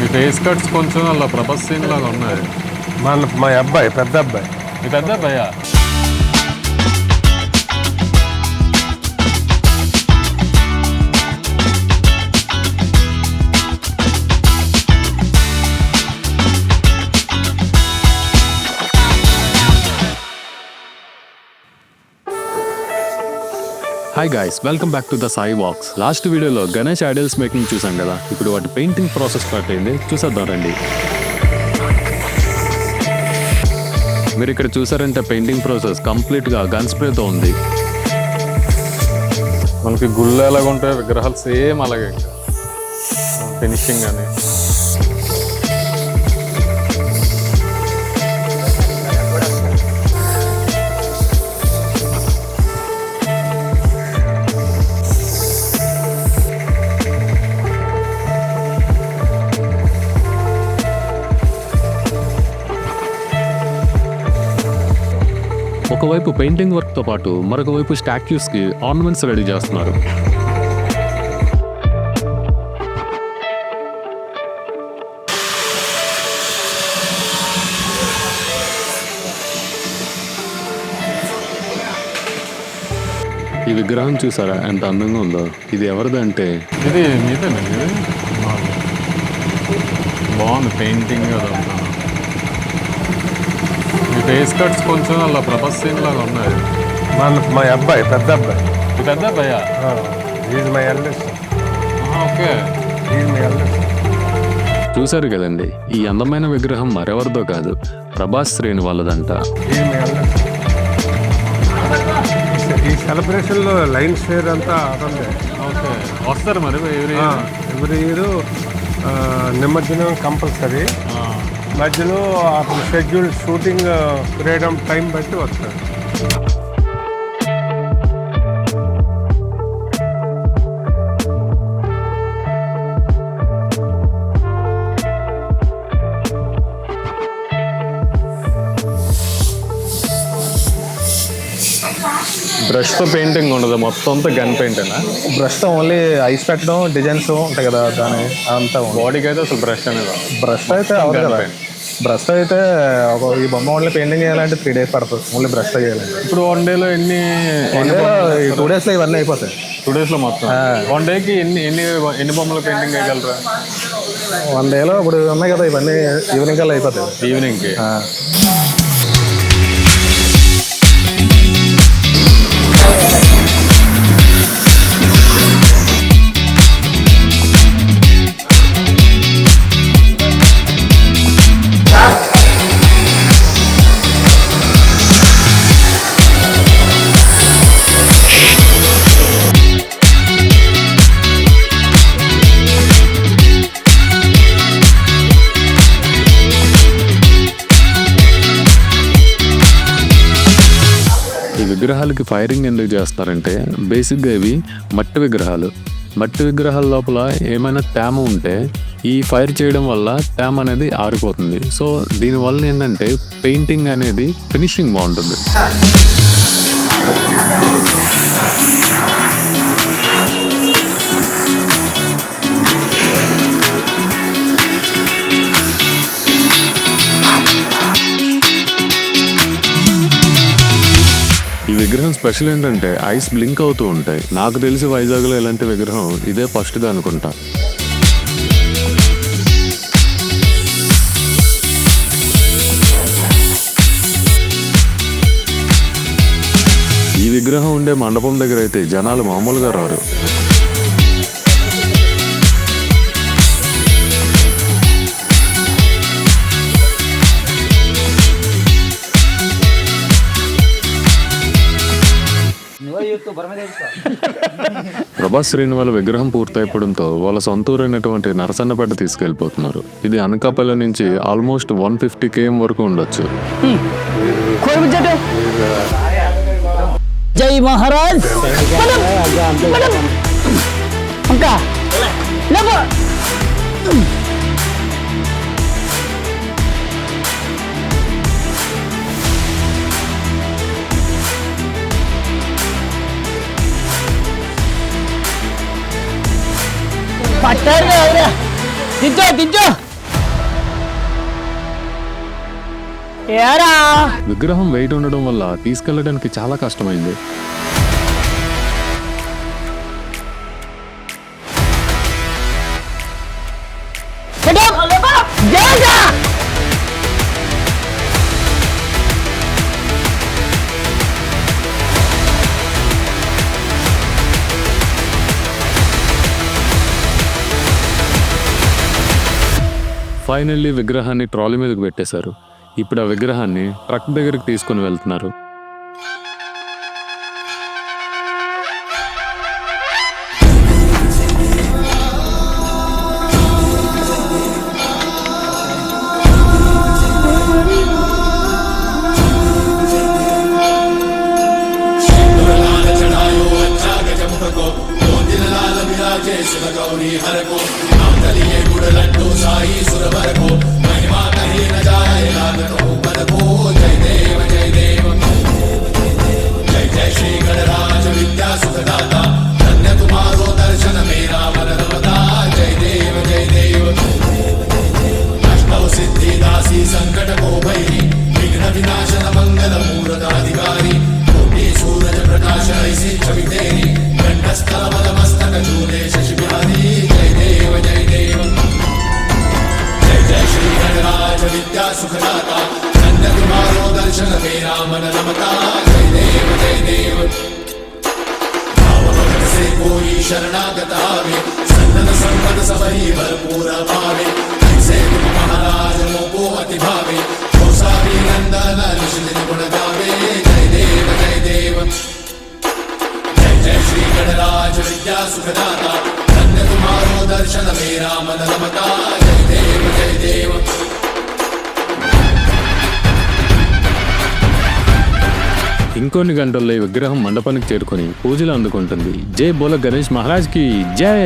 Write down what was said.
మీ face cuts కొంచెం అలా Prabhas scene లాగా ఉన్నాయి. మా అబ్బాయి పెద్ద అబ్బాయి. మీ పెద్ద అబ్బాయా? Hi guys, welcome back to the Sai walks. Last వీడియోలో గణేష్ ఐడల్స్ మేకింగ్ చూసాం కదా. ఇప్పుడు వాటి పెయింటింగ్ ప్రాసెస్ స్టార్ట్ అయింది, చూసేద్దాం రండి. మీరు ఇక్కడ చూసారంటే పెయింటింగ్ ప్రాసెస్ కంప్లీట్గా గన్ స్ప్రేతో ఉంది. మనకి గుళ్ళు ఎలాగ ఉంటాయి, విగ్రహాలు సేమ్ అలాగే ఫినిషింగ్ అని. ఒకవైపు పెయింటింగ్ వర్క్తో పాటు మరొక వైపు స్టాచ్యూస్కి ఆర్నమెంట్స్ రెడీ చేస్తున్నారు. ఈ విగ్రహం చూసారా ఎంత అందంగా ఉందో. ఇది ఎవరిదంటే ఇది మీదేనండి. బాగుంది పెయింటింగ్ అదంతా. మీ ఫేస్ కట్స్ కొంచెం అలా ప్రభాస్ సీన్ లాగా ఉన్నాయి. మా అబ్బాయి పెద్ద అబ్బాయి. మీ పెద్ద అబ్బాయా? Is my eldest. Okay. Is my eldest. చూశారు కదండి, ఈ అందమైన విగ్రహం మరెవరిదో కాదు, ప్రభాస్ శ్రేణి వాళ్ళదంట. Is my eldest. ఈ సెలబ్రేషన్లో లైన్ షేర్ అంతా అదండి. ఓకే, వస్తారు మరి ఎవ్రీ ఇయర్ నిమజ్జనం కంపల్సరీ. మధ్యలో అతను షెడ్యూల్ షూటింగ్ ఫ్రీడమ్ టైం బట్టి వస్తారు. బ్రష్తో పెయింటింగ్ ఉండదు, మొత్తం అంతా గన్ పెయింటేనా? బ్రష్తో ఓన్లీ ఐస్ పెట్టడం, డిజైన్స్ ఉంటాయి కదా, దాని అంతా బాడీకి అయితే అసలు బ్రష్ అనేది బ్రష్ అయితే అవ్వదు కదా. బ్రష్ అయితే ఈ బొమ్మ ఓన్లీ పెయింటింగ్ చేయాలంటే 3 days పడుతుంది ఓన్లీ బ్రష్తో చేయాలంటే. ఇప్పుడు 1 dayలో ఎన్ని 2 daysలో ఇవన్నీ అయిపోతాయి. 2 daysలో మొత్తం 1 dayకి ఎన్ని బొమ్మలు పెయింటింగ్ వేయగలరా? 1 dayలో ఇప్పుడు ఉన్నాయి కదా, ఇవన్నీ ఈవినింగ్ కల్లా అయిపోతాయి. ఈవినింగ్కి విగ్రహాలకి ఫైరింగ్ ఎందుకు చేస్తారంటే, బేసిక్గా ఇవి మట్టి విగ్రహాలు. మట్టి విగ్రహాల లోపల ఏమైనా తేమ ఉంటే ఈ ఫైర్ చేయడం వల్ల తేమ అనేది ఆరిపోతుంది. సో దీనివల్ల ఏంటంటే పెయింటింగ్ అనేది ఫినిషింగ్ బాగుంటుంది. ఈ విగ్రహం స్పెషల్ ఏంటంటే ఐస్ బ్లింక్ అవుతూ ఉంటాయి. నాకు తెలిసి వైజాగ్లో ఇలాంటి విగ్రహం ఇదే ఫస్ట్గా అనుకుంటా. ఈ విగ్రహం ఉండే మండపం దగ్గర అయితే జనాలు మామూలుగా రారు. ప్రభాస్ శ్రేణి వాళ్ళ విగ్రహం పూర్తయిపోవడంతో వాళ్ళ సొంత ఊరైనటువంటి నరసన్నపేట తీసుకెళ్లిపోతున్నారు. ఇది అనకాపల్లి నుంచి ఆల్మోస్ట్ 150 km వరకు ఉండొచ్చు. జై మహారాజ్. పట్టారు దించో దించో విగ్రహం వెయిట్ ఉండడం వల్ల తీసుకెళ్లడానికి చాలా కష్టమైంది. ఫైనల్లీ విగ్రహాన్ని ట్రాలీ మీదకి పెట్టేశారు. ఇప్పుడు ఆ విగ్రహాన్ని ట్రక్ దగ్గరికి తీసుకుని వెళ్తున్నారు. ఇంకొన్ని గంటల్లో ఈ విగ్రహం మండపానికి చేరుకొని పూజలు అందుకుంటుంది. జై బోలో గణేష్ మహారాజ్ కి జై.